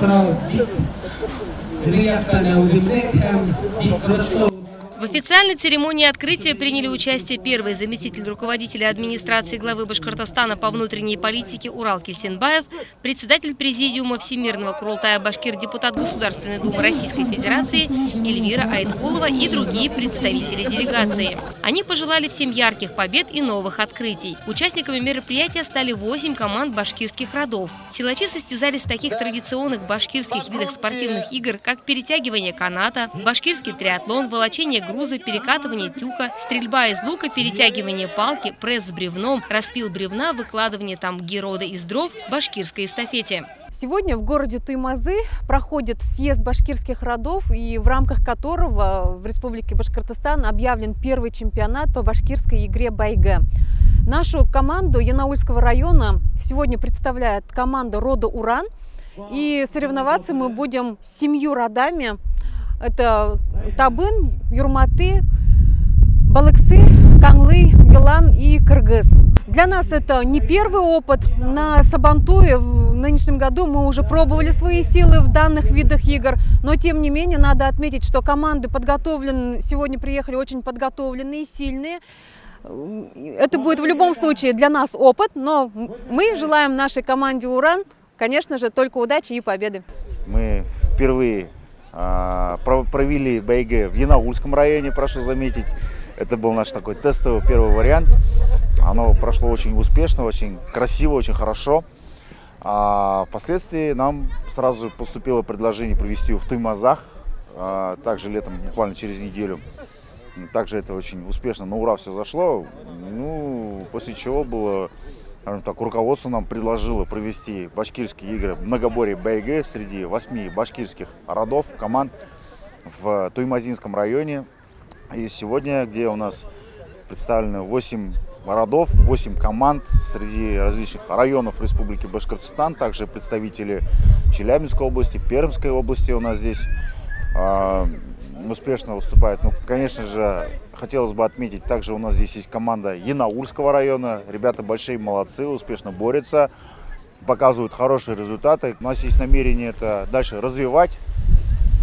В официальной церемонии открытия приняли участие первый заместитель руководителя администрации главы Башкортостана по внутренней политике Урал Кельсенбаев, председатель президиума Всемирного Курултая Башкир, депутат Государственной Думы Российской Федерации Эльвира Айткулова и другие представители делегации. Они пожелали всем ярких побед и новых открытий. Участниками мероприятия стали 8 команд башкирских родов. Силачи состязались в таких традиционных башкирских видах спортивных игр, как перетягивание каната, башкирский триатлон, волочение груза, перекатывание тюка, стрельба из лука, перетягивание палки, пресс с бревном, распил бревна, выкладывание тамги рода из дров в башкирской эстафете. Сегодня в городе Туймазы проходит съезд башкирских родов, и в рамках которого в Республике Башкортостан объявлен первый чемпионат по башкирской игре байге. Нашу команду Янаульского района сегодня представляет команда рода Уран, и соревноваться мы будем с 7 родами. Это Табын, Юрматы, Балыксы, Канлы, Елан и Кыргыз. Для нас это не первый опыт. На Сабантуе в нынешнем году мы уже пробовали свои силы в данных видах игр. Но тем не менее надо отметить, что команды подготовлены, сегодня приехали очень подготовленные, сильные. Это будет в любом случае для нас опыт, но мы желаем нашей команде Уран, конечно же, только удачи и победы. Мы впервые провели байге в Янаульском районе, прошу заметить. Это был наш такой тестовый первый вариант. Оно прошло очень успешно, очень красиво, очень хорошо. Впоследствии нам сразу поступило предложение провести в Туймазах, также летом, буквально через неделю. Также это очень успешно, на ура все зашло. Ну, после чего было, скажем так, руководство нам предложило провести башкирские игры многоборье байге среди 8 башкирских родов, команд в Туймазинском районе. И сегодня, где у нас представлены 8 родов, 8 команд среди различных районов Республики Башкортостан, также представители Челябинской области, Пермской области у нас здесь успешно выступают. Ну, конечно же, хотелось бы отметить, также у нас здесь есть команда Янаульского района. Ребята большие молодцы, успешно борются, показывают хорошие результаты. У нас есть намерение это дальше развивать,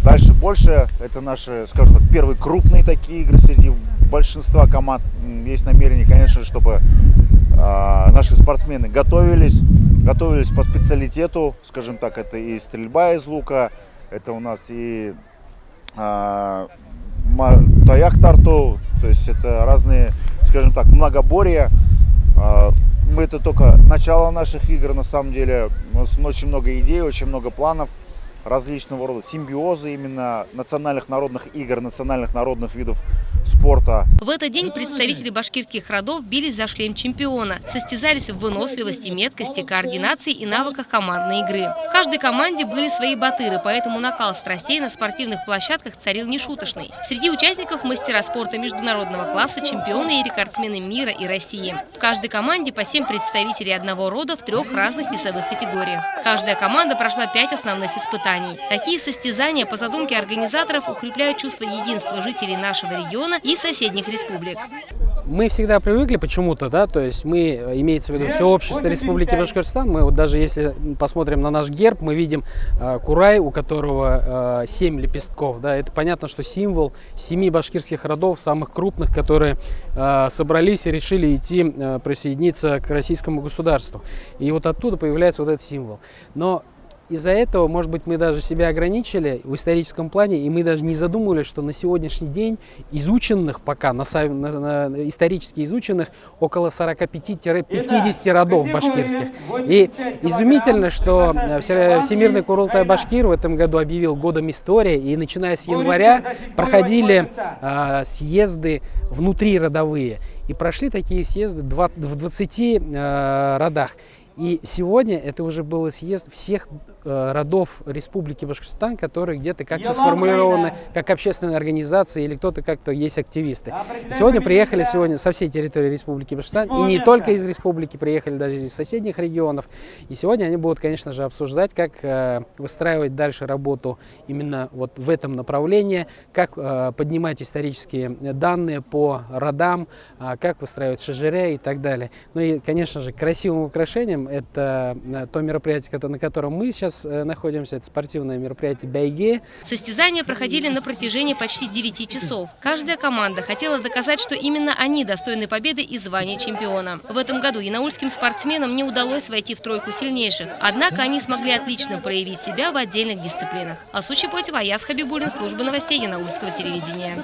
дальше больше. Это наши, скажем так, первые крупные такие игры среди большинства команд. Есть намерение, конечно, чтобы наши спортсмены готовились по специалитету, скажем так, это и стрельба из лука, это у нас и таяк тарту, то есть это разные, скажем так, многоборья. Это только начало наших игр, на самом деле. У нас очень много идей, очень много планов различного рода, симбиоза именно национальных народных игр, национальных народных видов спорта. В этот день представители башкирских родов бились за шлем чемпиона, состязались в выносливости, меткости, координации и навыках командной игры. В каждой команде были свои батыры, поэтому накал страстей на спортивных площадках царил нешуточный. Среди участников мастера спорта международного класса, чемпионы и рекордсмены мира и России. В каждой команде по 7 представителей одного рода в 3 разных весовых категориях. Каждая команда прошла 5 основных испытаний. Такие состязания по задумке организаторов укрепляют чувство единства жителей нашего региона и соседних республик. Мы всегда привыкли почему-то, да, то есть мы, имеется в виду все общество Республики Башкортостан, мы вот даже если посмотрим на наш герб, мы видим курай, у которого 7 лепестков, да, это понятно, что символ 7 башкирских родов, самых крупных, которые собрались и решили идти присоединиться к российскому государству. И вот оттуда появляется вот этот символ. Но из-за этого, может быть, мы даже себя ограничили в историческом плане, и мы даже не задумывались, что на сегодняшний день изученных пока, исторически изученных, около 45-50 родов башкирских. И изумительно, что Всемирный Курултай Башкир в этом году объявил годом истории, и начиная с января проходили съезды внутриродовые. И прошли такие съезды в 20 родах. И сегодня это уже был съезд всех родов Республики Башкортостан, которые где-то как-то сформулированы как общественные организации или кто-то как-то есть активисты. И сегодня приехали со всей территории Республики Башкортостан, и не только из республики, приехали даже из соседних регионов. И сегодня они будут, конечно же, обсуждать, как выстраивать дальше работу именно вот в этом направлении, как поднимать исторические данные по родам, как выстраивать шажире и так далее. Ну и, конечно же, красивым украшением это то мероприятие, на котором мы сейчас находимся. Это спортивное мероприятие «Бәйге». Состязания проходили на протяжении почти 9 часов. Каждая команда хотела доказать, что именно они достойны победы и звания чемпиона. В этом году янаульским спортсменам не удалось войти в тройку сильнейших. Однако они смогли отлично проявить себя в отдельных дисциплинах. Алсу Чепотева, Аяз Хабибуллин, служба новостей Янаульского телевидения.